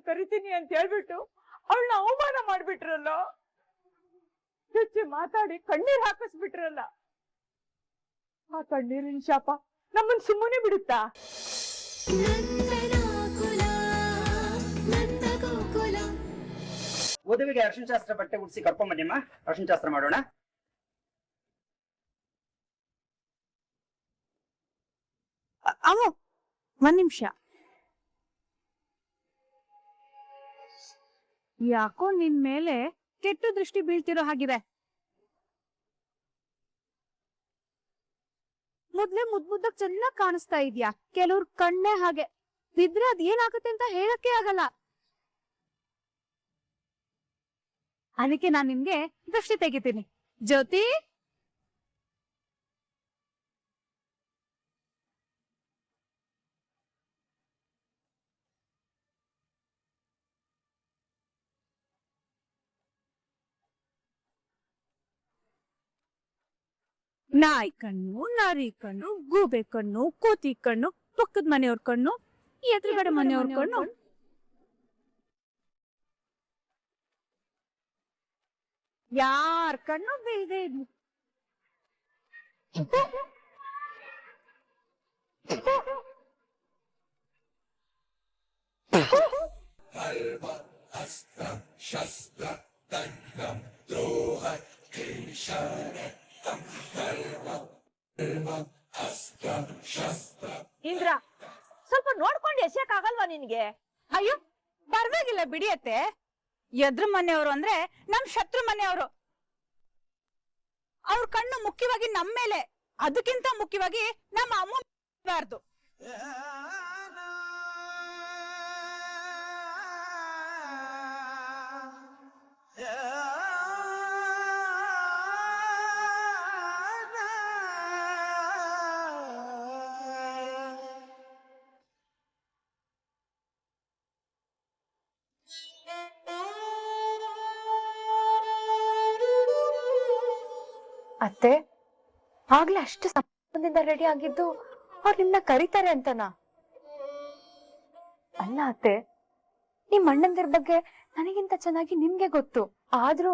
ಕರಿತೀನಿ ಅಂತ ಹೇಳ್ಬಿಟ್ಟು ಅವಳನ್ನ ಅವಮಾನ ಮಾಡ್ಬಿಟ್ರಲ್ಲ, ಹೆಚ್ಚು ಮಾತಾಡಿ ಕಣ್ಣೀರ್ ಹಾಕಿಸ್ಬಿಟ್ರಲ್ಲ. ಆ ಕಣ್ಣೀರಿನ ಶಾಪ ನಮ್ಮನ್ ಸುಮ್ಮನೆ ಬಿಡುತ್ತಾ? ವಧುವಿಗೆ ಅರ್ಶಿನ ಶಾಸ್ತ್ರ ಬಟ್ಟೆ ಉಡಿಸಿ ಕರ್ಕೊಂಬನ್ನಿಮ್ಮ, ಅರ್ಶಿನ ಶಾಸ್ತ್ರ ಮಾಡೋಣ. ಅಮ್ಮ ಒಂದ್ ನಿಮಿಷ. ಯಾಕೋ ನಿನ್ ಮೇಲೆ ಕೆಟ್ಟ ದೃಷ್ಟಿ ಬೀಳ್ತಿರೋ ಹಾಗಿದೆ. ಮೊದ್ಲೇ ಮುದ್ದಾಗ್ ಚೆನ್ನಾಗ್ ಕಾಣಿಸ್ತಾ ಇದ್ಯಾ. ಕೆಲವ್ರ ಕಣ್ಣೇ ಹಾಗೆ ಬಿದ್ರೆ ಅದ್ ಏನಾಗುತ್ತೆ ಅಂತ ಹೇಳಕ್ಕೆ ಆಗಲ್ಲ. ಅದಕ್ಕೆ ನಾನ್ ನಿನ್ಗೆ ದೃಷ್ಟಿ ತೆಗಿತೀನಿ. ಜ್ಯೋತಿ, ನಾಯಿ ಕಣ್ಣು, ನರಿ ಕಣ್ಣು, ಗೂಬೆ ಕಣ್ಣು, ಕೋತಿ ಕಣ್ಣು, ಪಕ್ಕದ ಮನೆಯವ್ರ ಕಣ್ಣು, ಎದುರುಗಡೆ ಮನೆಯವ್ರ ಕಣ್ಣು, ಯಾರ್ ಕಣ್ಣು ಬೀಳದೆ ಇಂದ್ರ, ಸ್ವಲ್ಪ ನೋಡ್ಕೊಂಡು ಎಸೆಯಕ್ಕಾಗಲ್ವಾ ನಿನ್ಗೆ? ಅಯ್ಯೋ ಪರವಾಗಿಲ್ಲ ಬಿಡಿಯತ್ತೆ. ಎದ್ರು ಮನೆಯವರು ಅಂದ್ರೆ ನಮ್ ಶತ್ರು ಮನೆಯವರು. ಅವ್ರ ಕಣ್ಣು ಮುಖ್ಯವಾಗಿ ನಮ್ಮ ಮೇಲೆ, ಅದಕ್ಕಿಂತ ಮುಖ್ಯವಾಗಿ ನಮ್ಮ ಅಮ್ಮ. ಅತ್ತೆ, ಆಗ್ಲೇ ಅಷ್ಟು ಸಂಬಂಧದಿಂದ ರೆಡಿ ಆಗಿದ್ದು ಅವ್ರು ನಿಮ್ನ ಕರೀತಾರೆ ಅಂತನಾ? ಅಲ್ಲ ಅತ್ತೆ, ನಿಮ್ ಅಣ್ಣಂದಿರ ಬಗ್ಗೆ ನನಗಿಂತ ಚೆನ್ನಾಗಿ ನಿಮ್ಗೆ ಗೊತ್ತು. ಆದ್ರೂ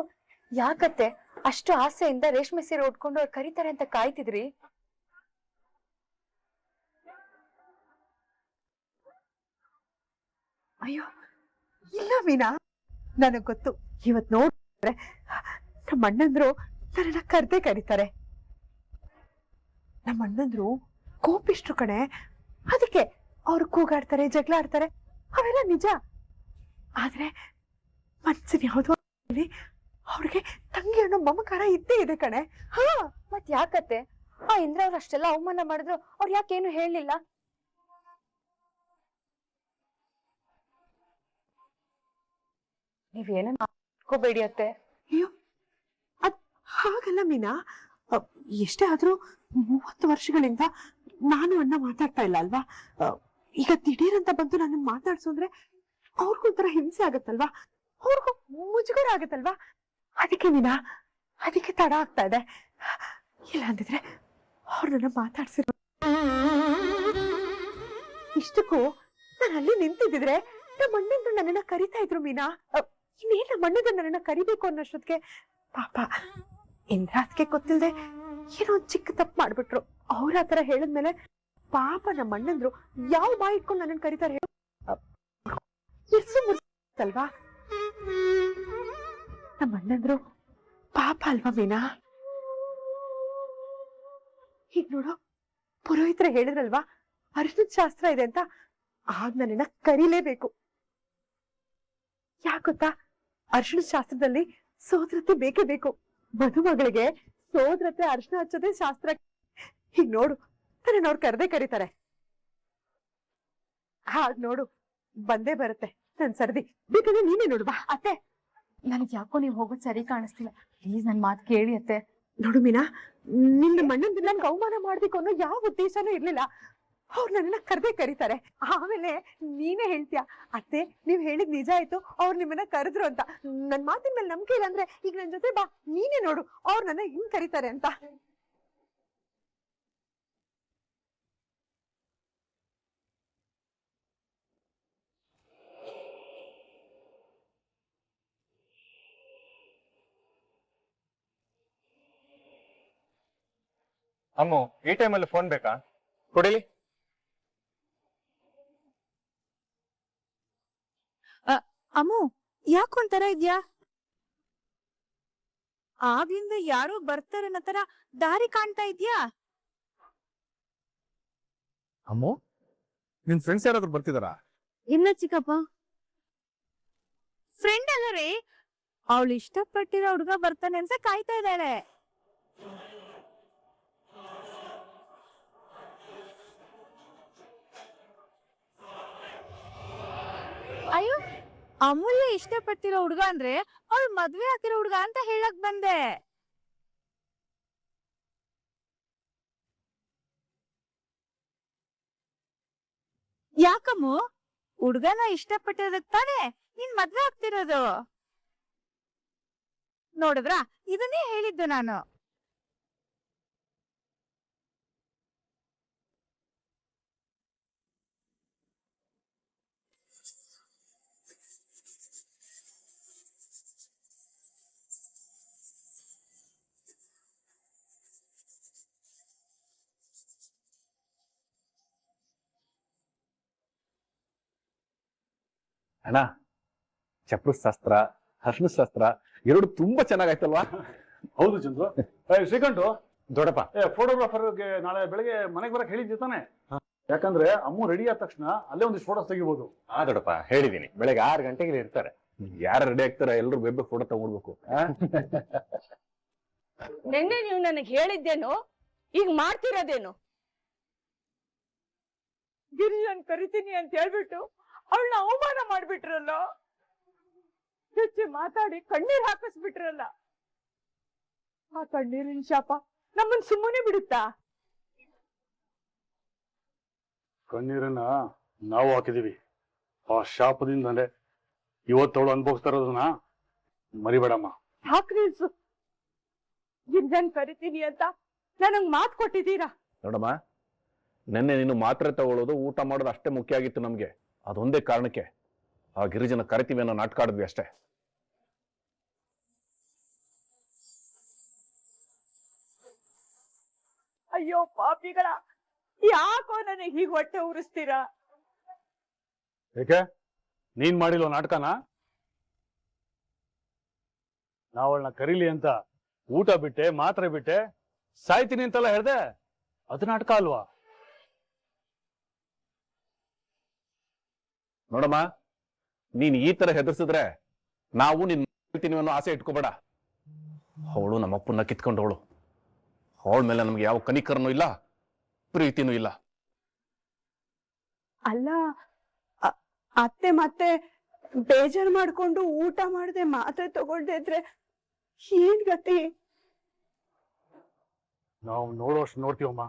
ಯಾಕತ್ತೆ ಅಷ್ಟು ಆಸೆಯಿಂದ ರೇಷ್ಮೆ ಸೀರೆ ಉಟ್ಕೊಂಡು ಅವ್ರು ಕರೀತಾರೆ ಅಂತ ಕಾಯ್ತಿದ್ರಿ? ಅಯ್ಯೋ ಇಲ್ಲ ಮೀನಾ, ನನಗ್ ಗೊತ್ತು. ಇವತ್ ನೋಡ್ರೆ ನಮ್ಮ ಅಣ್ಣಂದ್ರು ನನ್ನನ್ನ ಕರ್ದೇ ಕರೀತಾರೆ. ನಮ್ಮ ಅಣ್ಣಂದ್ರು ಕೋಪಿಷ್ಟ್ರು ಕಣೆ, ಅದಕ್ಕೆ ಅವ್ರು ಕೂಗಾಡ್ತಾರೆ, ಜಗಳ ಆಡ್ತಾರೆ, ಅವೆಲ್ಲ ನಿಜ. ಆದ್ರೆ ಮನ್ಸಿನ ಯಾವ್ದೋ ಅವ್ರಿಗೆ ತಂಗಿ ಅನ್ನೋ ಮಮಕಾರ ಇದ್ದೇ ಇದೆ ಕಣೆ. ಹಾ, ಮತ್ ಯಾಕತ್ತೆ ಆ ಇಂದ್ರ ಅವ್ರು ಅಷ್ಟೆಲ್ಲ ಅವಮಾನ ಮಾಡಿದ್ರು ಅವ್ರು ಯಾಕೇನು ಹೇಳಲಿಲ್ಲ? ನೀವೇನ ಅನ್ಕೋಬೇಡಿ ಅತ್ತೆ. ಅಯ್ಯೋ ಅದ್ ಹಾಗಲ್ಲ ಮೀನಾ, ಎಷ್ಟೇ ಆದ್ರೂ 30 ವರ್ಷಗಳಿಂದ ನಾನು ಅಣ್ಣ ಮಾತಾಡ್ತಾ ಇಲ್ಲ ಅಲ್ವಾ. ಈಗ ದಿಢೀರ್ ಅಂತ ಬಂದು ನನ್ನ ಮಾತಾಡ್ಸು ಅಂದ್ರೆ ಅವ್ರಿಗೂ ಒಂಥರ ಹಿಂಸೆ ಆಗತ್ತಲ್ವಾ, ಅವ್ರಿಗೂ ಮುಜುಗರ ಆಗತ್ತಲ್ವಾ. ಅದಕ್ಕೆ ಮೀನಾ, ಅದಕ್ಕೆ ತಡ ಆಗ್ತಾ ಇದೆ. ಇಲ್ಲ ಅಂದಿದ್ರೆ ಅವ್ರು ನನ್ನ ಮಾತಾಡ್ಸಿರೋ. ಇಷ್ಟಕ್ಕೂ ನಾನು ಅಲ್ಲಿ ನಿಂತಿದ್ರೆ ನಮ್ಮ ಅಣ್ಣಂದ್ರು ನನ್ನನ್ನ ಕರಿತಾ ಇದ್ರು ಮೀನಾ. ಇನ್ನೇನ್ ನಮ್ಮ ಅಣ್ಣಂದ್ರು ನನ್ನನ್ನ ಕರಿಬೇಕು ಅನ್ನೋಷ್ಟೊತ್ತಿಗೆ ಪಾಪ ಇಂದ್ರ ಅದಕ್ಕೆ ಗೊತ್ತಿಲ್ದೆ ಏನೋ ಒಂದ್ ಚಿಕ್ಕ ತಪ್ಪು ಮಾಡ್ಬಿಟ್ರು. ಅವ್ರ ಆತರ ಹೇಳಿದ್ಮೇಲೆ ಪಾಪ ನಮ್ಮ ಅಣ್ಣಂದ್ರು ಯಾವ ಬಾಯಿ ಇಟ್ಕೊಂಡು ನನ್ನನ್ನು ಕರೀತಾರೆ ಹೇಳು? ಅಲ್ವಾ, ನಮ್ಮ ಅಣ್ಣಂದ್ರು ಪಾಪ ಅಲ್ವಾ ಮೀನಾ? ಹೀಗ್ ನೋಡು, ಪುರೋಹಿತರೆ ಹೇಳಿದ್ರಲ್ವಾ ಅರಿಶಿನ ಶಾಸ್ತ್ರ ಇದೆ ಅಂತ, ಆಗ ನನ್ನನ್ನ ಕರೀಲೇಬೇಕು. ಯಾಕೊತ್ತಾ, ಅರಿಶಿನ ಶಾಸ್ತ್ರದಲ್ಲಿ ಸೋದರತೆ ಬೇಕೇ ಬೇಕು. ಮದುಮಗಳಿಗೆ ಸೋದರತೆ ಅರಿಶಿನ ಹಚ್ಚೋದೇ ಶಾಸ್ತ್ರ. ಹೀಗ್ ನೋಡು, ನನ್ನ ಅವ್ರು ಕರೆದೇ ಕರೀತಾರೆ. ಹಾಗ್ ನೋಡು, ಬಂದೇ ಬರುತ್ತೆ ನನ್ ಸರ್ದಿ. ಬೇಕಾದ್ರೆ ನೀನೇ ನೋಡು ಬಾ. ಅತ್ತೆ, ನನಗ್ ಯಾಕೋ ನೀವ್ ಹೋಗೋದ್ ಸರಿ ಕಾಣಿಸ್ತಿಲ್ಲ. ಪ್ಲೀಸ್ ನನ್ ಮಾತು ಕೇಳಿ ಅತ್ತೆ. ನೋಡು ಮೀನಾ, ನಿನ್ನ ಮಣ್ಣಂದು ನನ್ಗೆ ಅವಮಾನ ಮಾಡ್ಬೇಕು ಅನ್ನೋ ಯಾವ ಉದ್ದೇಶನೂ ಇರ್ಲಿಲ್ಲ. ಅವ್ರು ನನ್ನನ್ನ ಕರೆದೇ ಕರೀತಾರೆ. ಆಮೇಲೆ ನೀನೇ ಹೇಳ್ತೀಯ, ಅತ್ತೆ ನೀವ್ ಹೇಳಿದ್ ನಿಜ ಆಯ್ತು, ಅವ್ರು ನಿಮ್ಮನ್ನ ಕರೆದ್ರು ಅಂತ. ನನ್ ಮಾತಿನ ಮೇಲೆ ನಂಬಿಕೆ ಇಲ್ಲ ಅಂದ್ರೆ ಈಗ ನನ್ ಜೊತೆ ಬಾ, ನೀನೇ ನೋಡು ಅವ್ರು ನನ್ನ ಹಿಂಗ್ ಕರೀತಾರೆ ಅಂತ. ಅಮ್ಮು ಈ ಟೈಮಲ್ಲಿ ಫೋನ್ ಬೇಕಾ? ಕೊಡಿಲಿ. ಅಮ್ಮು ಯಾಕೊಂತರ ಇದ್ಯಾ? ಆಗ್ಲಿಂದ ಯಾರೋ ಬರ್ತಾರೆ ಅನ್ನೋ ತರ ದಾರಿ ಕಾಣ್ತಾ ಇದ್ಯಾ? ಅಮ್ಮು ನಿನ್ ಫ್ರೆಂಡ್ಸ್ ಯಾರಾದ್ರೂ ಬರ್ತಿದಾರಾ? ಇಲ್ಲ ಚಿಕ್ಕಪ್ಪ, ಫ್ರೆಂಡ್ ಅಲ್ಲ ರೀ, ಅವಳು ಇಷ್ಟಪಟ್ಟಿರೋ ಹುಡುಗ ಬರ್ತಾನೆ ಅಂತ ಕಾಯ್ತಾ ಇದ್ದಾಳೆ. ಅಯ್ಯೋ, ಅಮೂಲ್ಯ ಇಷ್ಟಪಟ್ಟಿರೋ ಹುಡುಗ ಅಂದ್ರೆ ಅವಳು ಮದ್ವೆ ಆಗಿರೋ ಹುಡುಗ ಅಂತ ಹೇಳಕ್ ಬಂದೆ. ಯಾಕಮ್ಮು, ಹುಡ್ಗನ ಇಷ್ಟಪಟ್ಟಿರೋದಕ್ ತಾನೇ ನೀನ್ ಮದ್ವೆ ಆಗ್ತಿರೋದು. ನೋಡಿದ್ರಾ, ಇದನ್ನೇ ಹೇಳಿದ್ದು ನಾನು. ಅಣ್ಣ, ಚಪ್ರ ಶಾಸ್ತ್ರ, ಅರ್ಶಿನ ಶಾಸ್ತ್ರ ಎರಡು ತುಂಬಾ ಚೆನ್ನಾಗಾಯ್ತಲ್ವಾ? ಹೌದು ಚಂದ್ರು. ಶ್ರೀಕಂಠು, ದೊಡ್ಡಪ್ಪ, ಫೋಟೋಗ್ರಾಫರ್ಗೆ ನಾಳೆ ಬೆಳಗ್ಗೆ ಮನೆಗೆ ಬರಕ್ ಹೇಳಿದ್ದೆ ತಾನೆ? ಯಾಕಂದ್ರೆ ಅಮ್ಮು ರೆಡಿ ಆದ ತಕ್ಷಣ ಅಲ್ಲೇ ಒಂದಿಷ್ಟು ಫೋಟೋಸ್ ತೆಗಿಬಹುದು. ದೊಡ್ಡಪ್ಪ ಹೇಳಿದೀನಿ, ಬೆಳಗ್ಗೆ 6 ಗಂಟೆಗೆ ಇರ್ತಾರೆ. ಯಾರು ರೆಡಿ ಆಗ್ತಾರೆ ಎಲ್ರು ಬೇಬೆ ಫೋಟೋ ತಗೊಳ್ಬೇಕು. ನಿನ್ನೆ ನೀವು ನನಗೆ ಹೇಳಿದ್ದೇನು, ಈಗ ಮಾಡ್ತಿರೋದೇನು? ಗಿರಿಜನ್ ಕರಿತೀನಿ ಅಂತ ಹೇಳ್ಬಿಟ್ಟು ಅವಳನ್ನ ಅವಮಾನ ಮಾಡ್ಬಿಟ್ರಲ್ಲ, ಹೆಚ್ಚು ಮಾತಾಡಿ ಕಣ್ಣೀರ್ ಹಾಕಿಸ್ಬಿಟ್ರಲ್ಲ. ಆ ಕಣ್ಣೀರಿನ ಶಾಪ ನಮ್ಮನ್ ಸುಮ್ಮನೆ ಬಿಡುತ್ತಾ? ಕಣ್ಣೀರನ್ನ ನಾವು ಹಾಕಿದೀವಿ. ಆ ಶಾಪದಿಂದಲೇ ಇವತ್ತವಳು ಅನುಭವಿಸ್ತಾ ಇರೋದನ್ನ ಮರಿಬೇಡಮ್ಮ. ಹಾಕ್ ನಿಲ್ಸು. ಗಿರಿಜನ್ ಕರಿತೀನಿ ಅಂತ ನನಗ್ ಮಾತು ಕೊಟ್ಟಿದ್ದೀರಾ. ನೋಡಮ್ಮ, ನೆನ್ನೆ ನೀನು ಮಾತ್ರೆ ತಗೊಳ್ಳೋದು, ಊಟ ಮಾಡೋದು ಅಷ್ಟೇ ಮುಖ್ಯ ಆಗಿತ್ತು ನಮ್ಗೆ. ಅದೊಂದೇ ಕಾರಣಕ್ಕೆ ಆ ಗಿರಿಜನ ಕರಿತೀವಿ ಅನ್ನೋ ನಾಟಕ ಆಡಿದ್ವಿ ಅಷ್ಟೇ. ಅಯ್ಯೋ ಪಾಪಿಗಳ, ಯಾಕೋ ನನಗೆ ಹೀಗ್ ಹೊಟ್ಟೆ ಉರಿಸ್ತೀರಾ? ಏಕೆ ನೀನ್ ಮಾಡಿಲ್ವ ನಾಟಕನ? ನಾವಳನ್ನ ಕರೀಲಿ ಅಂತ ಊಟ ಬಿಟ್ಟೆ, ಮಾತ್ರೆ ಬಿಟ್ಟೆ, ಸಾಯ್ತೀನಿ ಅಂತೆಲ್ಲ ಹೇಳ್ದೆ. ಅದು ನಾಟಕ ಅಲ್ವಾ? ನೋಡಮ್ಮ, ನೀನ್ ಈ ತರ ಹೆದರ್ಸಿದ್ರೆ ನಾವು ನಿನ್ ಹೇಳ್ತೀನಿ ಅನ್ನೋ ಆಸೆ ಇಟ್ಕೋಬೇಡ. ಅವಳು ನಮ್ಮಪ್ಪನ್ನ ಕಿತ್ಕೊಂಡವಳು. ಅವಳ ಮೇಲೆ ನಮ್ಗೆ ಯಾವ ಕನಿಕರನೂ ಇಲ್ಲ, ಪ್ರೀತಿನೂ ಇಲ್ಲ. ಅಲ್ಲ, ಅತ್ತೆ ಮತ್ತೆ ಬೇಜಾರ್ ಮಾಡ್ಕೊಂಡು ಊಟ ಮಾಡದೆ ಮಾತ್ರೆ ತಗೊಳ್ದೆ ಇದ್ರೆ ಏನ್ ಗತಿ? ನಾವು ನೋಡೋಷ್ಟು ನೋಡ್ತೀವಮ್ಮ.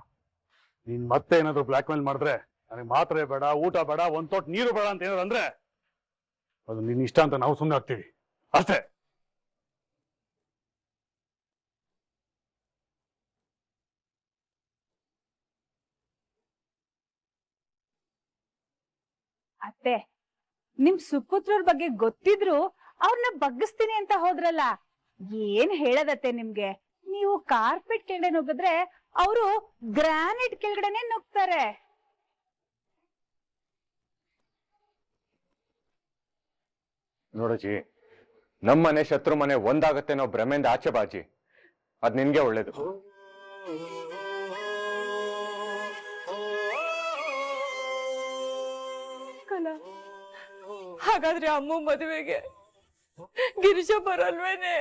ನೀನ್ ಮತ್ತೆ ಏನಾದ್ರು ಬ್ಲಾಕ್ ಮೇಲ್ ಮಾಡಿದ್ರೆ, ನನಗೆ ಮಾತ್ರೆ ಬೇಡ, ಊಟ ಬೇಡ, ಒಂದ್ ತೊಟ್ಟು ನೀರು ಬೇಡ ಅಂತ ಏನಾದ್ರು ಅಂದ್ರೆ ಅದು ನಿನ್ ಇಷ್ಟ ಅಂತ ನಾವು ಸುಮ್ಮನೆ ಆಗ್ತೀವಿ ಅಷ್ಟೇ. ಅತ್ತೆ, ನಿಮ್ ಸುಪುತ್ರರ ಬಗ್ಗೆ ಗೊತ್ತಿದ್ರು ಅವ್ರನ್ನ ಬಗ್ಗಿಸ್ತೀನಿ ಅಂತ ಹೋದ್ರಲ್ಲ, ಏನ್ ಹೇಳದತ್ತೆ ನಿಮ್ಗೆ? ನೀವು ಕಾರ್ಪೆಟ್ ಕೆಳಗಡೆ ನುಗ್ಗಿದ್ರೆ ಅವರು ಗ್ರಾನೈಟ್ ಕೆಳಗಡೆನೆ ನುಗ್ತಾರೆ. ನೋಡಜಿ, ನಮ್ಮನೆ ಶತ್ರು ಮನೆ ಒಂದಾಗತ್ತೆ ನಾವು ಭ್ರಮೆಯಿಂದ ಆಚೆ ಬಾಜಿ. ಅದ್ ನಿನ್ಗೆ ಒಳ್ಳೇದು. ಹಾಗಾದ್ರೆ ಅಮ್ಮ ಮದುವೆಗೆ ಗಿರಿಜ ಬರಲ್ವೇನೆ?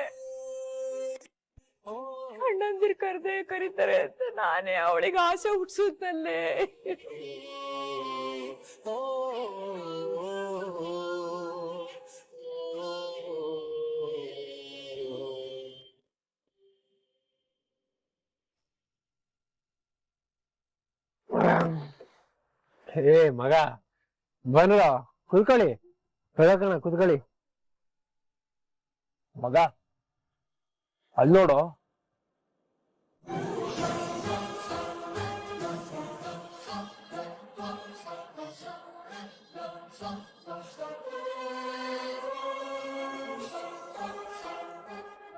ಅಣ್ಣಂದಿರ್ ಕರೀತಾರೆ ಅಂತ ನಾನೇ ಅವಳಿಗೆ ಆಸೆ ಹುಟ್ಸುತ್ತಲ್ಲೇ. ಏ ಮಗ, ಬಂದ್ರ ಕುತ್ಕೊಳ್ಳಿ, ಬೆಳಕಣ ಕುತ್ಕೊಳ್ಳಿ. ಮಗ ಅಲ್ಲಿ ನೋಡು.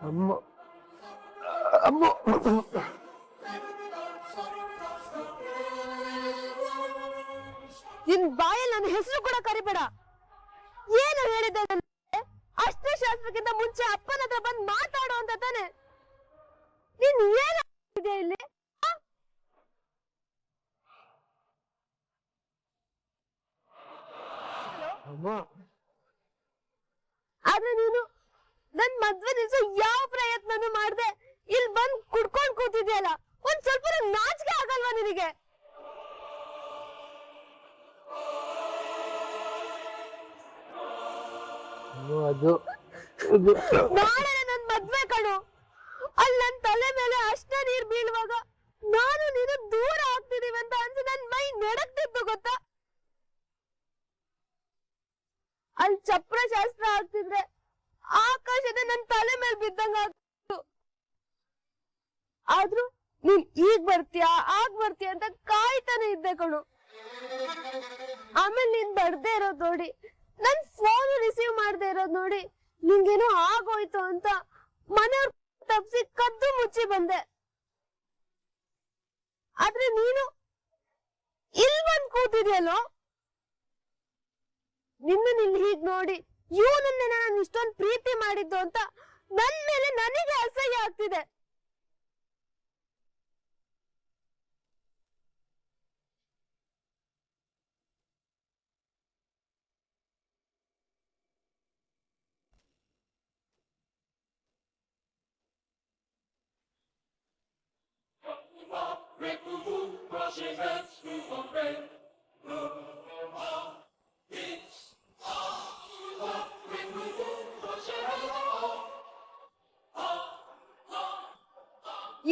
ಅಮ್ಮ ಅಮ್ಮ ಹೆಸರು ಕೂಡ ಕರಿಬೇಡ. ಏನು ಹೇಳಿದ್ದೆ ಅಷ್ಟೇ ಶಾಸ್ತ್ರಕ್ಕಿಂತ ಮುಂಚೆ ಅಪ್ಪನ ಹತ್ರ ಬಂದ್ ಮಾತಾಡೋ ಅಂತ ತಾನೆ. ನೀನ್ ಏನಿದೆ ಇಲ್ಲಿ? ಆದ್ರೆ ನೀನು ನನ್ ಮದ್ವೆ ದಿವಸ ಯಾವ ಪ್ರಯತ್ನನೂ ಮಾಡ್ದೆ ಇಲ್ಲಿ ಬಂದ್ ಕುಡ್ಕೊಂಡ್ ಕೂತಿದ್ಯಲ್ಲ, ಒಂದ್ ಸ್ವಲ್ಪ ನಾಚಿಕೆ ಆಗಲ್ವಾ ನಿನಗೆ? ನಾಳೆ ನನ್ ಮದ್ವೆ ಕಣು. ಅಲ್ಲಿ ನನ್ ತಲೆ ಮೇಲೆ ಅಷ್ಟ ನೀರ್ ಬೀಳುವಾಗ ನಾನು ನೀನು ದೂರ ಆಗ್ತಿದೀವಿ ಅಂತ ಅನ್ಸಿ ನನ್ ಮೈ ನಡಕ್ತಿತ್ತು ಗೊತ್ತಾ? ಅಲ್ಲಿ ಚಪ್ರ ಶಾಸ್ತ್ರ ಆಗ್ತಿದ್ರೆ ಆಕಾಶದ ನನ್ ತಲೆ ಮೇಲೆ ಬಿದ್ದಂಗ ಆಗ್ತಿತ್ತು. ಆದ್ರೂ ನೀನ್ ಈಗ್ ಬರ್ತೀಯಾ ಆಗ್ ಬರ್ತೀಯ ಅಂತ ಕಾಯ್ತಾನೆ ಇದ್ದೆ ಕಣು. ಆಮೇಲೆ ನೀನ್ ಬರ್ದೇ ಇರೋದ್ ನೋಡಿ, ನನ್ ಫೋನ್ ರಿಸೀವ್ ಮಾಡದೆ ಇರೋದ್ ನೋಡಿ ನಿಂಗೇನೋ ಆಗೋಯ್ತು ಅಂತ ಮನೆಯವ್ರ ತಪ್ಸಿ ಕದ್ದು ಮುಚ್ಚಿ ಬಂದೆ. ಆದ್ರೆ ನೀನು ಇಲ್ ಬಂದ್ ಕೂತಿದ್ಯಲ್ಲೋ. ನಿನ್ನ ಹೀಗ್ ನೋಡಿ ಇವನನ್ನೇ ನಾನು ಇಷ್ಟೊಂದು ಪ್ರೀತಿ ಮಾಡಿದ್ದು ಅಂತ ನನ್ ಮೇಲೆ ನನಗೆ ಅಸಹ್ಯ ಆಗ್ತಿದೆ.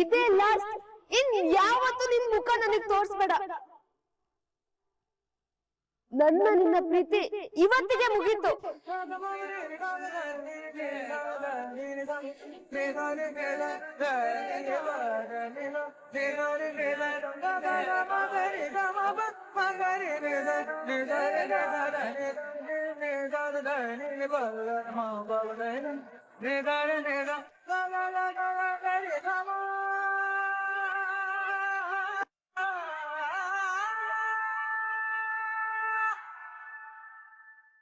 ಇದೇ ಲಾಸ್ಟ್. ಇನ್ ಯಾವತ್ತೂ ನಿನ್ ಮುಖ ನನಗ್ ತೋರ್ಸ್ಬೇಡ. ನಿನ್ನ ಪ್ರೀತಿ ಇವತ್ತಿಗೆ ಮುಗೀತು.